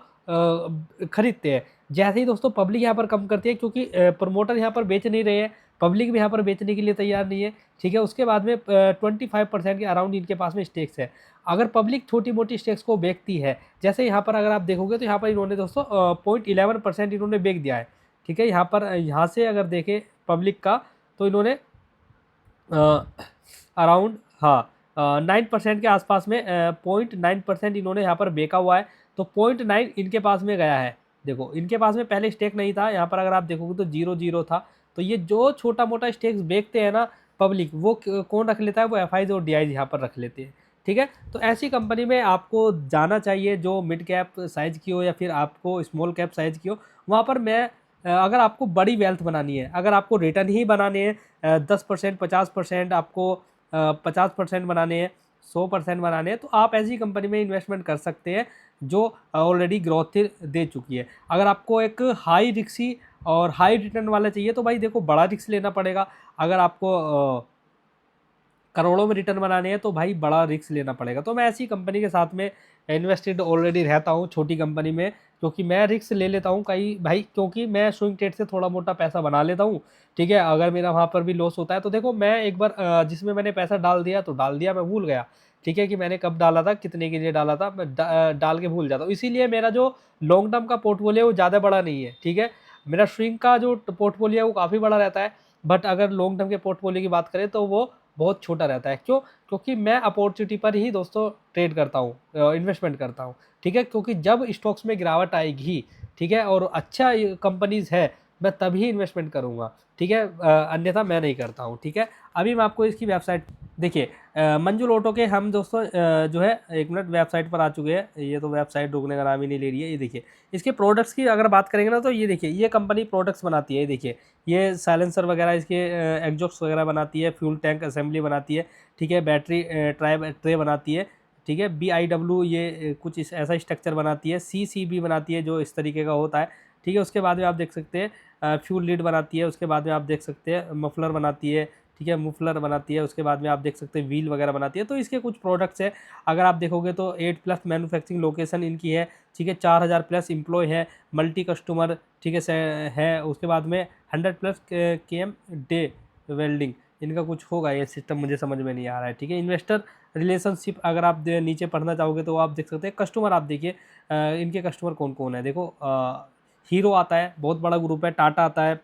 Speaker 1: खरीदते हैं। जैसे ही दोस्तों पब्लिक यहाँ पर कम करती है, क्योंकि प्रमोटर यहाँ पर बेच नहीं रहे हैं, पब्लिक भी यहाँ पर बेचने के लिए तैयार नहीं है, ठीक है। उसके बाद में 25% के अराउंड इनके पास में स्टेक्स है। अगर पब्लिक छोटी मोटी स्टेक्स को बेचती है, जैसे यहाँ पर अगर आप देखोगे तो यहाँ पर इन्होंने दोस्तों 0.11% इन्होंने बेच दिया है, ठीक है। यहाँ पर यहाँ से अगर देखें पब्लिक का तो इन्होंने अराउंड 9% के आसपास में 0.9% इन्होंने यहाँ पर बेचा हुआ है। तो 0.9 इनके पास में गया है। देखो इनके पास में पहले स्टेक नहीं था, यहाँ पर अगर आप देखोगे तो 0 था। तो ये जो छोटा मोटा स्टेक्स बेचते हैं ना पब्लिक, वो कौन रख लेता है, वो एफ और डी यहाँ पर रख लेते हैं, ठीक है। तो ऐसी कंपनी में आपको जाना चाहिए जो मिड कैप साइज़ की हो या फिर आपको स्मॉल कैप साइज़ की हो। वहाँ पर मैं अगर आपको बड़ी वेल्थ बनानी है, अगर आपको रिटर्न ही बनाने हैं 10%, 50%, आपको 50% बनाने हैं, 100% बनाने हैं, तो आप ऐसी कंपनी में इन्वेस्टमेंट कर सकते हैं जो ऑलरेडी ग्रोथ दे चुकी है। अगर आपको एक हाई रिस्की और हाई रिटर्न वाला चाहिए तो भाई देखो बड़ा रिस्क लेना पड़ेगा। अगर आपको करोड़ों में रिटर्न बनाने हैं तो भाई बड़ा रिस्क लेना पड़ेगा। तो मैं ऐसी कंपनी के साथ में इन्वेस्टेड ऑलरेडी रहता हूँ, छोटी कंपनी में, क्योंकि मैं रिस्क ले लेता हूँ कई भाई, क्योंकि मैं स्विंग ट्रेड से थोड़ा मोटा पैसा बना लेता हूँ, ठीक है। अगर मेरा वहाँ पर भी लॉस होता है तो देखो मैं एक बार जिसमें मैंने पैसा डाल दिया तो डाल दिया, मैं भूल गया, ठीक है, कि मैंने कब डाला था, कितने के लिए डाला था, मैं डाल के भूल जाता हूँ। इसीलिए मेरा जो लॉन्ग टर्म का पोर्टफोलियो वो ज़्यादा बड़ा नहीं है, ठीक है। मेरा स्विंग का जो पोर्टफोलियो है वो काफ़ी बड़ा रहता है, बट अगर लॉन्ग टर्म के पोर्टफोलियो की बात करें तो वो बहुत छोटा रहता है। क्यों? क्योंकि मैं अपॉर्चुनिटी पर ही दोस्तों ट्रेड करता हूँ, इन्वेस्टमेंट करता हूँ, ठीक है। क्योंकि जब स्टॉक्स में गिरावट आएगी, ठीक है, और अच्छा कंपनीज़ है, मैं तभी इन्वेस्टमेंट करूँगा, ठीक है, अन्यथा मैं नहीं करता हूँ, ठीक है। अभी मैं आपको इसकी वेबसाइट देखिए, मंजुल ऑटो के हम दोस्तों जो है 1 मिनट वेबसाइट पर आ चुके हैं। ये तो वेबसाइट रुकने का नाम ही नहीं ले रही है। ये देखिए इसके प्रोडक्ट्स की अगर बात करेंगे ना तो ये देखिए ये कंपनी प्रोडक्ट्स बनाती है। ये देखिए ये साइलेंसर वगैरह, इसके एग्जॉस्ट वगैरह बनाती है, फ्यूल टैंक असेंबली बनाती है, ठीक है, बैटरी ट्रे बनाती है, ठीक है। BIW ये कुछ ऐसा स्ट्रक्चर बनाती है, CCB बनाती है जो इस तरीके का होता है, ठीक है। उसके बाद में आप देख सकते हैं फ्यूल लीड बनाती है, उसके बाद में आप देख सकते हैं मफलर बनाती है, ठीक है, मुफलर बनाती है, उसके बाद में आप देख सकते हैं व्हील वगैरह बनाती है। तो इसके कुछ प्रोडक्ट्स है, अगर आप देखोगे तो 8+ मैन्युफैक्चरिंग लोकेशन इनकी है, ठीक है, 4000+ एम्प्लॉय है, मल्टी कस्टमर, ठीक है। उसके बाद में 100+ KM डे वेल्डिंग इनका कुछ होगा, ये सिस्टम मुझे समझ में नहीं आ रहा है, ठीक है। इन्वेस्टर रिलेशनशिप अगर आप नीचे पढ़ना चाहोगे तो आप देख सकते हैं। कस्टमर आप देखिए इनके कस्टमर कौन कौन है, देखो हीरो आता है, बहुत बड़ा ग्रुप है, टाटा आता है,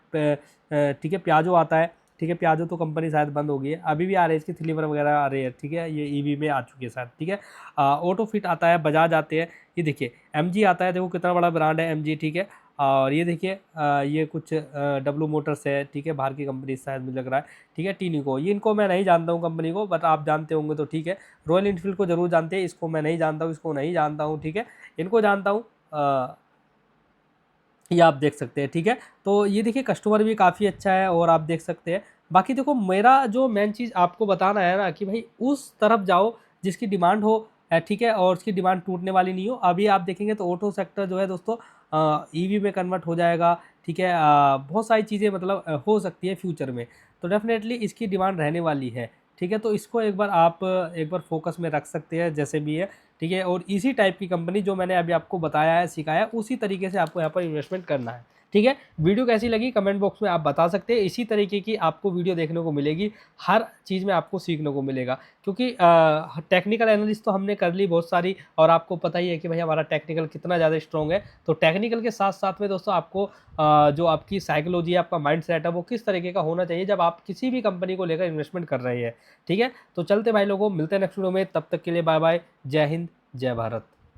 Speaker 1: ठीक है, प्याजो आता है, ठीक है। प्याजो तो कंपनी शायद बंद हो गई है, अभी भी आ रही है, इसकी थ्लीवर वगैरह आ रही है, ठीक है, ये EV में आ चुकी है शायद, ठीक है। ऑटो फिट आता है, बजाज आते हैं, ये देखिए MG आता है, देखो कितना बड़ा ब्रांड है MG, ठीक है। और ये देखिए ये कुछ W मोटर्स है, ठीक है, बाहर की कंपनी शायद मुझे लग रहा है, ठीक है। टीनिको, ये इनको मैं नहीं जानता हूँ कंपनी को, बट आप जानते होंगे तो ठीक है। रॉयल इनफील्ड को जरूर जानते हैं, इसको मैं नहीं जानता हूँ, इसको नहीं जानता हूँ, ठीक है। इनको जानता हूँ, ये आप देख सकते हैं, ठीक है। तो ये देखिए कस्टमर भी काफ़ी अच्छा है और आप देख सकते हैं। बाकी देखो मेरा जो मेन चीज़ आपको बताना है ना कि भाई उस तरफ जाओ जिसकी डिमांड हो, ठीक है, और उसकी डिमांड टूटने वाली नहीं हो। अभी आप देखेंगे तो ऑटो सेक्टर जो है दोस्तों EV में कन्वर्ट हो जाएगा, ठीक है। बहुत सारी चीज़ें मतलब हो सकती है फ्यूचर में, तो डेफिनेटली इसकी डिमांड रहने वाली है, ठीक है। तो इसको एक बार आप एक बार फोकस में रख सकते हैं जैसे भी है, ठीक है। और इसी टाइप की कंपनी जो मैंने अभी आपको बताया है, सिखाया, उसी तरीके से आपको यहाँ पर इन्वेस्टमेंट करना है, ठीक है। वीडियो कैसी लगी कमेंट बॉक्स में आप बता सकते हैं। इसी तरीके की आपको वीडियो देखने को मिलेगी, हर चीज़ में आपको सीखने को मिलेगा, क्योंकि टेक्निकल एनालिसिस तो हमने कर ली बहुत सारी, और आपको पता ही है कि भाई हमारा टेक्निकल कितना ज़्यादा स्ट्रॉन्ग है। तो टेक्निकल के साथ साथ में दोस्तों आपको जो आपकी साइकोलॉजी है, आपका माइंड सेट है, वो किस तरीके का होना चाहिए जब आप किसी भी कंपनी को लेकर इन्वेस्टमेंट कर रहे हैं, ठीक है। तो चलते भाई लोगों, मिलते हैं नेक्स्ट वीडियो में, तब तक के लिए बाय बाय, जय हिंद, जय भारत।